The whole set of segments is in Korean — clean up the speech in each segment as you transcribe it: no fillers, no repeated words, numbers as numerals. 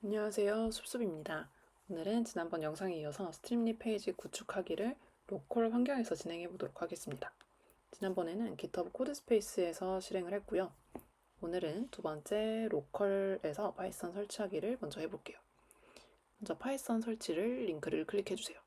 안녕하세요. 숲숲입니다. 오늘은 지난번 영상에 이어서 스트림lit 페이지 구축하기를 로컬 환경에서 진행해 보도록 하겠습니다. 지난번에는 GitHub 코드스페이스에서 실행을 했고요. 오늘은 두 번째 로컬에서 파이썬 설치하기를 먼저 해볼게요. 먼저 파이썬 설치를 링크를 클릭해 주세요.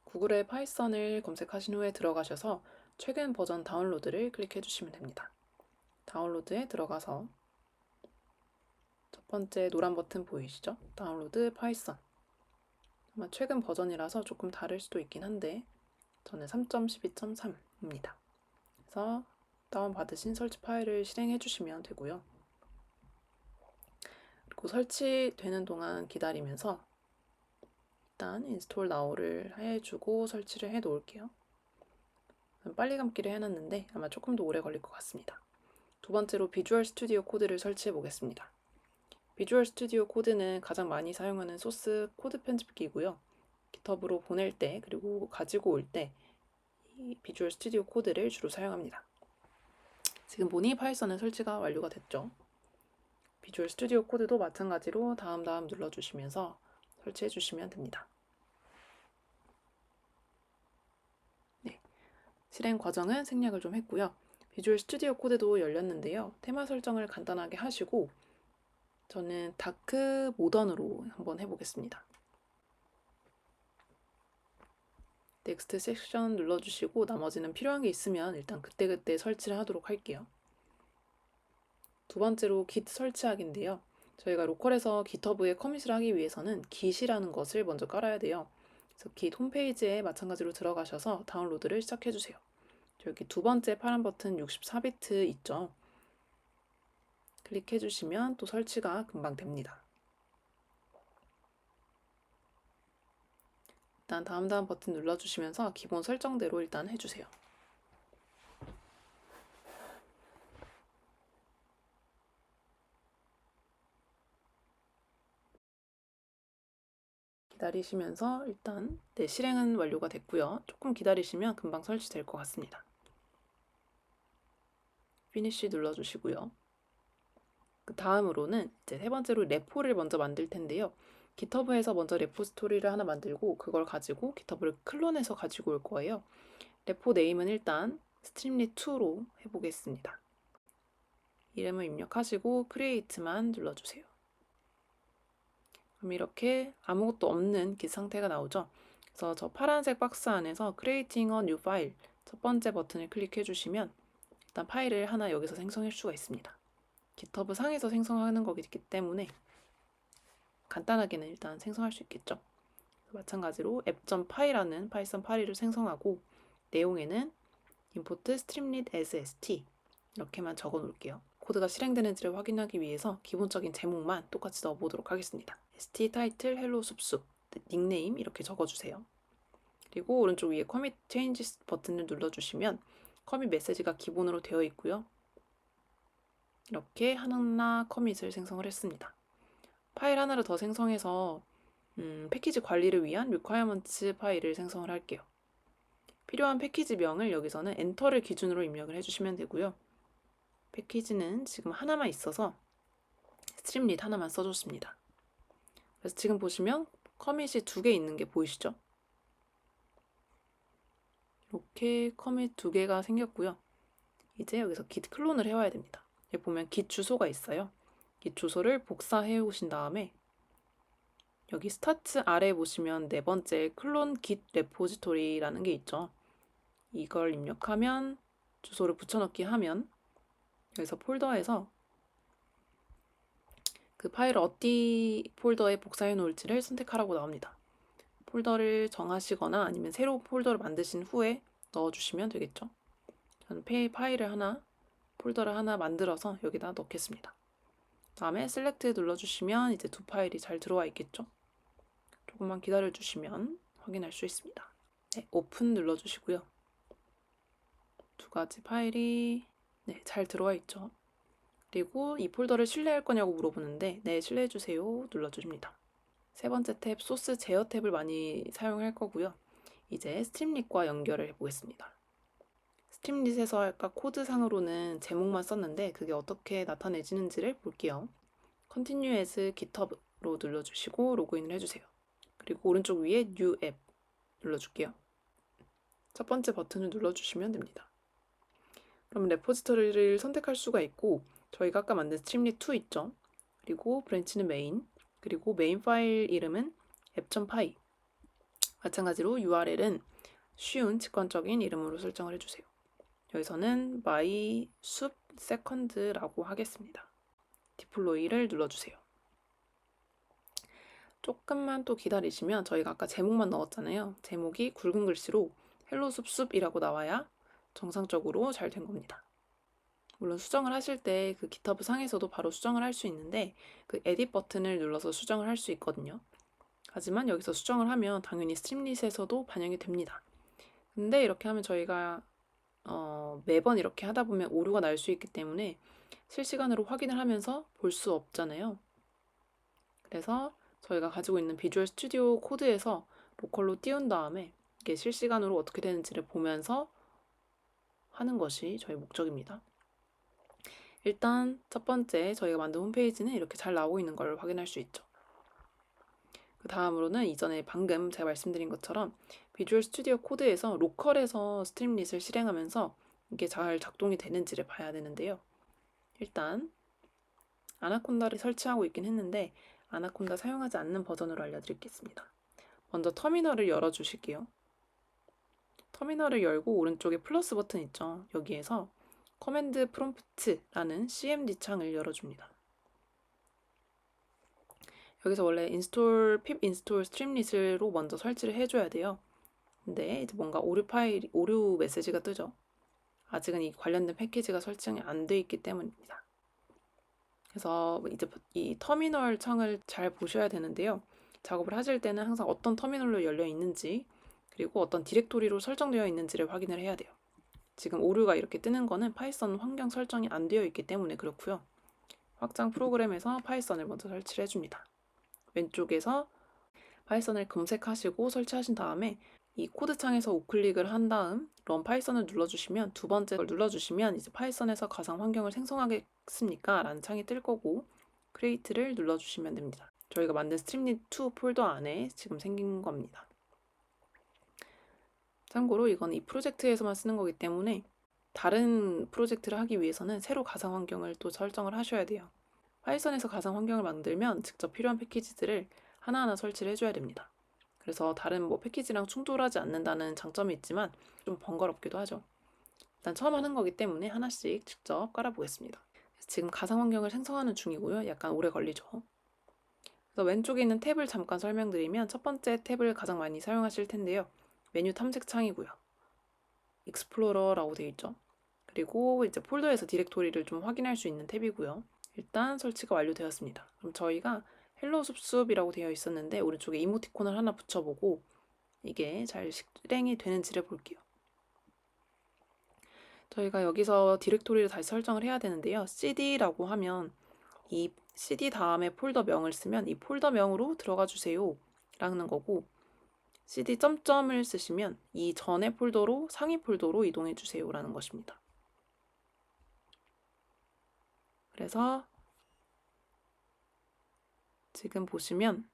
구글에 파이썬을 검색하신 후에 들어가셔서 최근 버전 다운로드를 클릭해 주시면 됩니다. 다운로드에 들어가서 첫 번째 노란 버튼 보이시죠? 다운로드 파이썬. 아마 최근 버전이라서 조금 다를 수도 있긴 한데 저는 3.12.3입니다. 그래서 다운받으신 설치 파일을 실행해 주시면 되고요. 그리고 설치되는 동안 기다리면서 일단 인스톨 now를 해주고 설치를 해 놓을게요. 빨리 감기를 해놨는데 아마 조금 더 오래 걸릴 것 같습니다. 두 번째로 비주얼 스튜디오 코드를 설치해 보겠습니다. 비주얼 스튜디오 코드는 가장 많이 사용하는 소스 코드 편집기이고요. 깃허브로 보낼 때 그리고 가지고 올 때 이 비주얼 스튜디오 코드를 주로 사용합니다. 지금 보니 파이썬은 설치가 완료가 됐죠. 비주얼 스튜디오 코드도 마찬가지로 다음 눌러주시면서 설치해 주시면 됩니다. 네, 실행 과정은 생략을 좀 했고요. 비주얼 스튜디오 코드도 열렸는데요. 테마 설정을 간단하게 하시고 저는 다크 모던으로 한번 해보겠습니다. 넥스트 섹션 눌러주시고 나머지는 필요한 게 있으면 일단 그때그때 설치를 하도록 할게요. 두 번째로 git 설치하기인데요. 저희가 로컬에서 GitHub에 커밋을 하기 위해서는 git이라는 것을 먼저 깔아야 돼요. 그래서 git 홈페이지에 마찬가지로 들어가셔서 다운로드를 시작해주세요. 여기 두 번째 파란 버튼 64비트 있죠? 클릭해주시면 또 설치가 금방 됩니다. 일단 다음 버튼 눌러주시면서 기본 설정대로 일단 해주세요. 기다리시면서 일단 실행은 완료가 됐고요. 조금 기다리시면 금방 설치될 것 같습니다. 피니쉬 눌러주시고요. 그 다음으로는 이제 세 번째로 레포를 먼저 만들 텐데요. 깃허브에서 먼저 레포스토리를 하나 만들고 그걸 가지고 깃허브를 클론해서 가지고 올 거예요. 레포 네임은 일단 스트림lit2로 해보겠습니다. 이름을 입력하시고 크리에이트만 눌러주세요. 그럼 이렇게 아무것도 없는 깃 상태가 나오죠. 그래서 저 파란색 박스 안에서 Creating a New File 첫 번째 버튼을 클릭해 주시면 일단 파일을 하나 여기서 생성할 수가 있습니다. 깃허브 상에서 생성하는 거기 때문에 간단하게는 일단 생성할 수 있겠죠. 마찬가지로 app.py라는 파이썬 파일을 생성하고 내용에는 import streamlit as st 이렇게만 적어 놓을게요. 코드가 실행되는지를 확인하기 위해서 기본적인 제목만 똑같이 넣어보도록 하겠습니다. st 타이틀 hello 숲숲 닉네임 이렇게 적어주세요. 그리고 오른쪽 위에 commit changes 버튼을 눌러주시면 커밋 메시지가 기본으로 되어 있고요. 이렇게 하나 커밋을 생성을 했습니다. 파일 하나를 더 생성해서 패키지 관리를 위한 requirements 파일을 생성을 할게요. 필요한 패키지명을 여기서는 엔터를 기준으로 입력을 해주시면 되고요. 패키지는 지금 하나만 있어서 스트림릿 하나만 써줬습니다. 그래서 지금 보시면 커밋이 2개 있는 게 보이시죠? 이렇게 커밋 2개가 생겼고요. 이제 여기서 git 클론을 해와야 됩니다. 여기 보면 git 주소가 있어요. git 주소를 복사해 오신 다음에 여기 스타트 아래 보시면 네 번째 클론 git repository라는 게 있죠. 이걸 입력하면 주소를 붙여넣기 하면 여기서 폴더에서 그 파일을 어디 폴더에 복사해 놓을지를 선택하라고 나옵니다. 폴더를 정하시거나 아니면 새로 폴더를 만드신 후에 넣어주시면 되겠죠. 저는 폴더를 하나 만들어서 여기다 넣겠습니다. 다음에 셀렉트 눌러주시면 이제 두 파일이 잘 들어와 있겠죠. 조금만 기다려주시면 확인할 수 있습니다. 네, 오픈 눌러주시고요. 두 가지 파일이 잘 들어와 있죠. 그리고 이 폴더를 신뢰할 거냐고 물어보는데 네, 신뢰해주세요 눌러줍니다. 세 번째 탭 소스 제어 탭을 많이 사용할 거고요. 이제 스트림릿과 연결을 해보겠습니다. 스트림릿에서 아까 코드상으로는 제목만 썼는데 그게 어떻게 나타내지는지를 볼게요. Continue as GitHub로 눌러주시고 로그인을 해주세요. 그리고 오른쪽 위에 New App 눌러줄게요. 첫 번째 버튼을 눌러주시면 됩니다. 그럼 레포지터리를 선택할 수가 있고 저희가 아까 만든 스트림릿2 있죠? 그리고 브랜치는 메인, 그리고 메인 파일 이름은 app.py. 마찬가지로 URL은 쉬운 직관적인 이름으로 설정을 해주세요. 여기서는 my soup second라고 하겠습니다. 디플로이를 눌러주세요. 조금만 또 기다리시면 저희가 아까 제목만 넣었잖아요. 제목이 굵은 글씨로 헬로 숲숲이라고 나와야 정상적으로 잘 된 겁니다. 물론 수정을 하실 때 그 GitHub 상에서도 바로 수정을 할 수 있는데 그 에딧 버튼을 눌러서 수정을 할 수 있거든요. 하지만 여기서 수정을 하면 당연히 스트림릿에서도 반영이 됩니다. 근데 이렇게 하면 저희가 매번 이렇게 하다 보면 오류가 날 수 있기 때문에 실시간으로 확인을 하면서 볼 수 없잖아요. 그래서 저희가 가지고 있는 비주얼 스튜디오 코드에서 로컬로 띄운 다음에 이게 실시간으로 어떻게 되는지를 보면서 하는 것이 저희 목적입니다. 일단 첫 번째 저희가 만든 홈페이지는 이렇게 잘 나오고 있는 걸 확인할 수 있죠. 그 다음으로는 이전에 방금 제가 말씀드린 것처럼 비주얼 스튜디오 코드에서 로컬에서 스트림릿을 실행하면서 이게 잘 작동이 되는지를 봐야 되는데요. 일단 아나콘다를 설치하고 있긴 했는데 아나콘다 사용하지 않는 버전으로 알려드리겠습니다. 먼저 터미널을 열어주실게요. 터미널을 열고 오른쪽에 플러스 버튼 있죠. 여기에서 커맨드 프롬프트라는 CMD 창을 열어줍니다. 여기서 원래 pip install streamlit로 먼저 설치를 해줘야 돼요. 근데 이제 뭔가 오류 메시지가 뜨죠. 아직은 이 관련된 패키지가 설정이 안 돼 있기 때문입니다. 그래서 이제 이 터미널 창을 잘 보셔야 되는데요. 작업을 하실 때는 항상 어떤 터미널로 열려 있는지 그리고 어떤 디렉토리로 설정되어 있는지를 확인을 해야 돼요. 지금 오류가 이렇게 뜨는 거는 파이썬 환경 설정이 안 되어 있기 때문에 그렇고요. 확장 프로그램에서 파이썬을 먼저 설치를 해줍니다. 왼쪽에서 파이썬을 검색하시고 설치하신 다음에 이 코드 창에서 우클릭을 한 다음 런 파이썬을 눌러주시면 두 번째 걸 눌러주시면 이제 파이썬에서 가상 환경을 생성하겠습니까? 라는 창이 뜰 거고 크리에이트를 눌러주시면 됩니다. 저희가 만든 스트림릿2 폴더 안에 지금 생긴 겁니다. 참고로 이건 이 프로젝트에서만 쓰는 거기 때문에 다른 프로젝트를 하기 위해서는 새로 가상 환경을 또 설정을 하셔야 돼요. 파이썬에서 가상 환경을 만들면 직접 필요한 패키지들을 하나하나 설치를 해줘야 됩니다. 그래서 다른 패키지랑 충돌하지 않는다는 장점이 있지만 좀 번거롭기도 하죠. 일단 처음 하는 거기 때문에 하나씩 직접 깔아보겠습니다. 지금 가상 환경을 생성하는 중이고요. 약간 오래 걸리죠. 그래서 왼쪽에 있는 탭을 잠깐 설명드리면 첫 번째 탭을 가장 많이 사용하실 텐데요. 메뉴 탐색 창이고요. 익스플로러라고 되어 있죠. 그리고 이제 폴더에서 디렉토리를 좀 확인할 수 있는 탭이고요. 일단 설치가 완료되었습니다. 그럼 저희가 헬로 숲숲이라고 되어 있었는데 오른쪽에 이모티콘을 하나 붙여보고 이게 잘 실행이 되는지를 볼게요. 저희가 여기서 디렉토리를 다시 설정을 해야 되는데요. cd라고 하면 이 cd 다음에 폴더명을 쓰면 이 폴더명으로 들어가 주세요 라는 거고 cd 점점을 쓰시면 이 전의 폴더로 상위 폴더로 이동해 주세요 라는 것입니다. 그래서 지금 보시면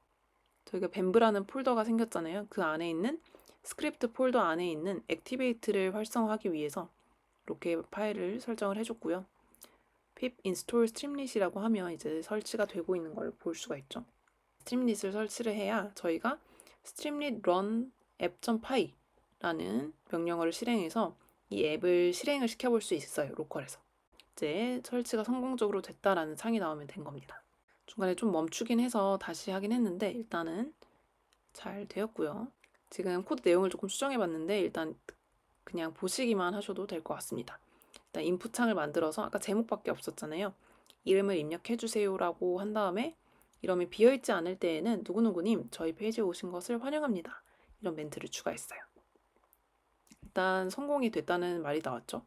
저희가 뱀브라는 폴더가 생겼잖아요. 그 안에 있는 스크립트 폴더 안에 있는 액티베이트를 활성화하기 위해서 이렇게 파일을 설정을 해줬고요. pip install streamlit이라고 하면 이제 설치가 되고 있는 걸 볼 수가 있죠. streamlit을 설치를 해야 저희가 streamlit run app.py 라는 명령어를 실행해서 이 앱을 실행을 시켜볼 수 있어요. 로컬에서. 이제 설치가 성공적으로 됐다라는 창이 나오면 된 겁니다. 중간에 좀 멈추긴 해서 다시 하긴 했는데 일단은 잘 되었고요. 지금 코드 내용을 조금 수정해 봤는데 일단 그냥 보시기만 하셔도 될 것 같습니다. 일단 인풋 창을 만들어서 아까 제목밖에 없었잖아요. 이름을 입력해 주세요 라고 한 다음에 이름이 비어있지 않을 때에는 누구누구님 저희 페이지에 오신 것을 환영합니다. 이런 멘트를 추가했어요. 일단 성공이 됐다는 말이 나왔죠.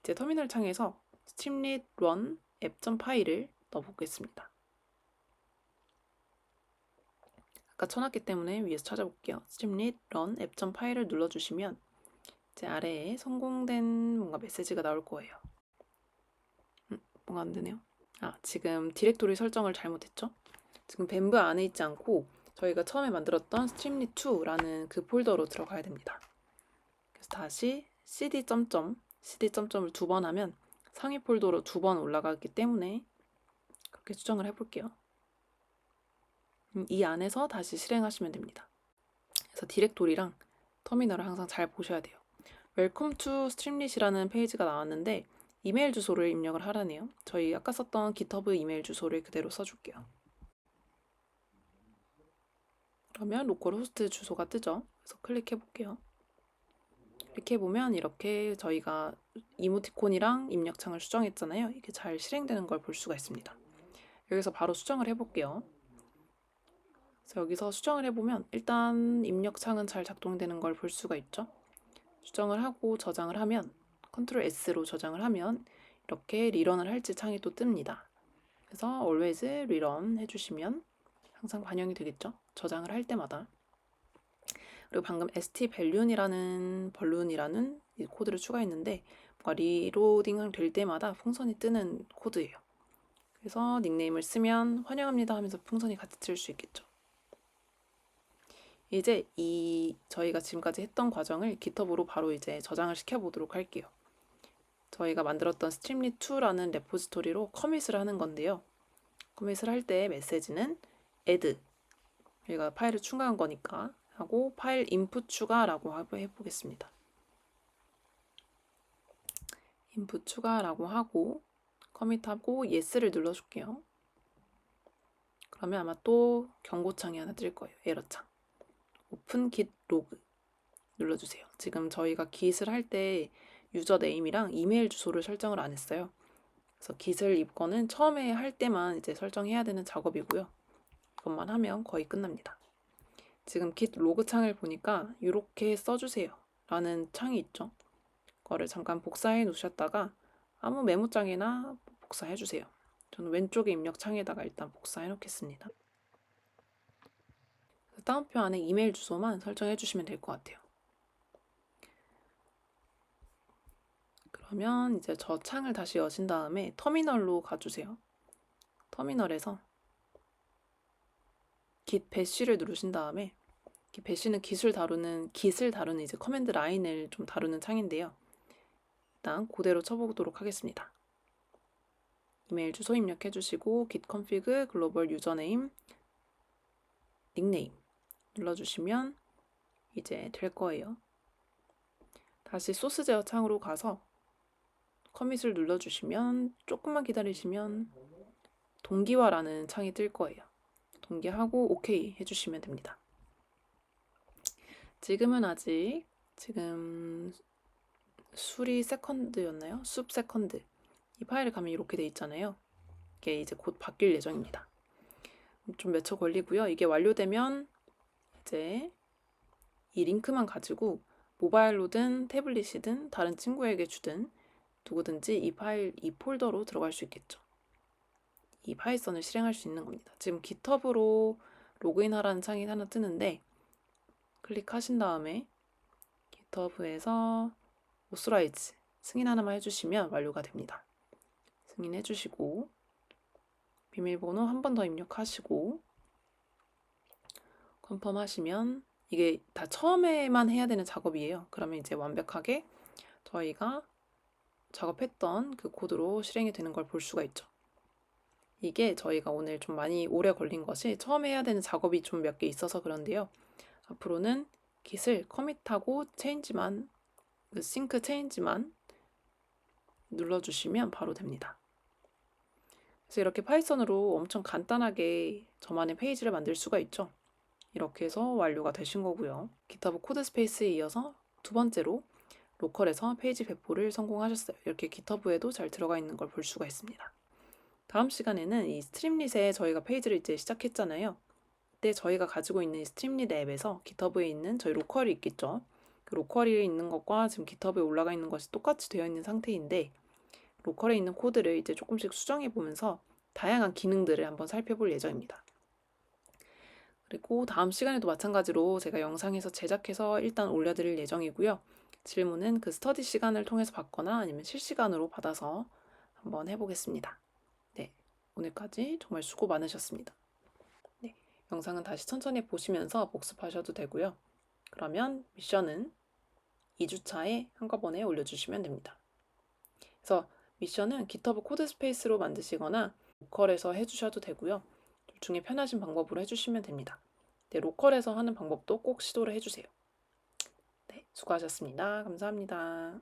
이제 터미널 창에서 streamlit run app.py를 넣어보겠습니다. 아까 쳐놨기 때문에 위에서 찾아볼게요. streamlit run app.py를 눌러주시면 이제 아래에 성공된 뭔가 메시지가 나올 거예요. 뭔가 안 되네요. 지금 디렉토리 설정을 잘못했죠? 지금 밴브 안에 있지 않고 저희가 처음에 만들었던 streamlit2라는 그 폴더로 들어가야 됩니다. 그래서 다시 cd 을 2번 하면 상위 폴더로 2번 올라가기 때문에 그렇게 수정을 해볼게요. 이 안에서 다시 실행하시면 됩니다. 그래서 디렉토리랑 터미널을 항상 잘 보셔야 돼요. Welcome to Streamlit이라는 페이지가 나왔는데 이메일 주소를 입력을 하라네요. 저희 아까 썼던 GitHub 이메일 주소를 그대로 써줄게요. 그러면 로컬 호스트 주소가 뜨죠. 그래서 클릭해 볼게요. 이렇게 보면 이렇게 저희가 이모티콘이랑 입력창을 수정했잖아요. 이게 잘 실행되는 걸 볼 수가 있습니다. 여기서 바로 수정을 해볼게요. 그래서 여기서 수정을 해보면 일단 입력창은 잘 작동되는 걸 볼 수가 있죠. 수정을 하고 저장을 하면 Ctrl S로 저장을 하면 이렇게 리런을 할지 창이 또 뜹니다. 그래서 always rerun 해주시면 항상 반영이 되겠죠. 저장을 할 때마다. 그리고 방금 stballoon이라는 이 코드를 추가했는데 뭔가 리로딩 될 때마다 풍선이 뜨는 코드예요. 그래서 닉네임을 쓰면 환영합니다 하면서 풍선이 같이 뜰 수 있겠죠. 이제 저희가 지금까지 했던 과정을 GitHub으로 바로 이제 저장을 시켜보도록 할게요. 저희가 만들었던 streamlit2라는 레포지토리로 커밋을 하는 건데요. 커밋을 할 때 메시지는 add, 저희가 파일을 추가한 거니까 하고 파일 인풋 추가라고 해보겠습니다. 인풋 추가라고 하고 커밋하고 yes를 눌러줄게요. 그러면 아마 또 경고창이 하나 뜰 거예요. 에러창. 오픈 git 로그 눌러주세요. 지금 저희가 git을 할 때 유저 네임이랑 이메일 주소를 설정을 안 했어요. 그래서 git을 입건은 처음에 할 때만 이제 설정해야 되는 작업이고요. 이것만 하면 거의 끝납니다. 지금 git 로그 창을 보니까 이렇게 써주세요 라는 창이 있죠. 그거를 잠깐 복사해 놓으셨다가 아무 메모장에나 복사해 주세요. 저는 왼쪽에 입력 창에다가 일단 복사해 놓겠습니다. 다운표 안에 이메일 주소만 설정해 주시면 될 것 같아요. 그러면 이제 저 창을 다시 여신 다음에 터미널로 가주세요. 터미널에서 git bash를 누르신 다음에 git bash는 git을 다루는 이제 커맨드 라인을 좀 다루는 창인데요. 일단 그대로 쳐보도록 하겠습니다. 이메일 주소 입력해 주시고 git config global username 닉네임 눌러주시면 이제 될 거예요. 다시 소스 제어 창으로 가서 커밋을 눌러주시면 조금만 기다리시면 동기화라는 창이 뜰 거예요. 동기하고 OK 해주시면 됩니다. 지금은 지금 수리 세컨드였나요? 숲 세컨드. 이 파일을 가면 이렇게 돼 있잖아요. 이게 이제 곧 바뀔 예정입니다. 좀 몇 초 걸리고요. 이게 완료되면 이제 이 링크만 가지고 모바일로든 태블릿이든 다른 친구에게 주든 누구든지 이 폴더로 들어갈 수 있겠죠. 이 파이썬을 실행할 수 있는 겁니다. 지금 GitHub으로 로그인하라는 창이 하나 뜨는데 클릭하신 다음에 GitHub에서 authorize 승인 하나만 해주시면 완료가 됩니다. 승인해 주시고 비밀번호 한 번 더 입력하시고 컨펌 하시면 이게 다 처음에만 해야 되는 작업이에요. 그러면 이제 완벽하게 저희가 작업했던 그 코드로 실행이 되는 걸 볼 수가 있죠. 이게 저희가 오늘 좀 많이 오래 걸린 것이 처음에 해야 되는 작업이 좀 몇 개 있어서 그런데요. 앞으로는 git을 커밋하고 체인지만 싱크 체인지만 눌러주시면 바로 됩니다. 그래서 이렇게 파이썬으로 엄청 간단하게 저만의 페이지를 만들 수가 있죠. 이렇게 해서 완료가 되신 거고요. GitHub 코드 스페이스에 이어서 두 번째로 로컬에서 페이지 배포를 성공하셨어요. 이렇게 GitHub에도 잘 들어가 있는 걸 볼 수가 있습니다. 다음 시간에는 이 스트림릿에 저희가 페이지를 이제 시작했잖아요. 그때 저희가 가지고 있는 이 스트림릿 앱에서 GitHub에 있는 저희 로컬이 있겠죠. 그 로컬에 있는 것과 지금 GitHub에 올라가 있는 것이 똑같이 되어 있는 상태인데 로컬에 있는 코드를 이제 조금씩 수정해 보면서 다양한 기능들을 한번 살펴볼 예정입니다. 그리고 다음 시간에도 마찬가지로 제가 영상에서 제작해서 일단 올려드릴 예정이고요. 질문은 그 스터디 시간을 통해서 받거나 아니면 실시간으로 받아서 한번 해보겠습니다. 네, 오늘까지 정말 수고 많으셨습니다. 네, 영상은 다시 천천히 보시면서 복습하셔도 되고요. 그러면 미션은 2주차에 한꺼번에 올려주시면 됩니다. 그래서 미션은 GitHub 코드 스페이스로 만드시거나 로컬에서 해주셔도 되고요. 둘 중에 편하신 방법으로 해주시면 됩니다. 네, 로컬에서 하는 방법도 꼭 시도를 해주세요. 네, 수고하셨습니다. 감사합니다.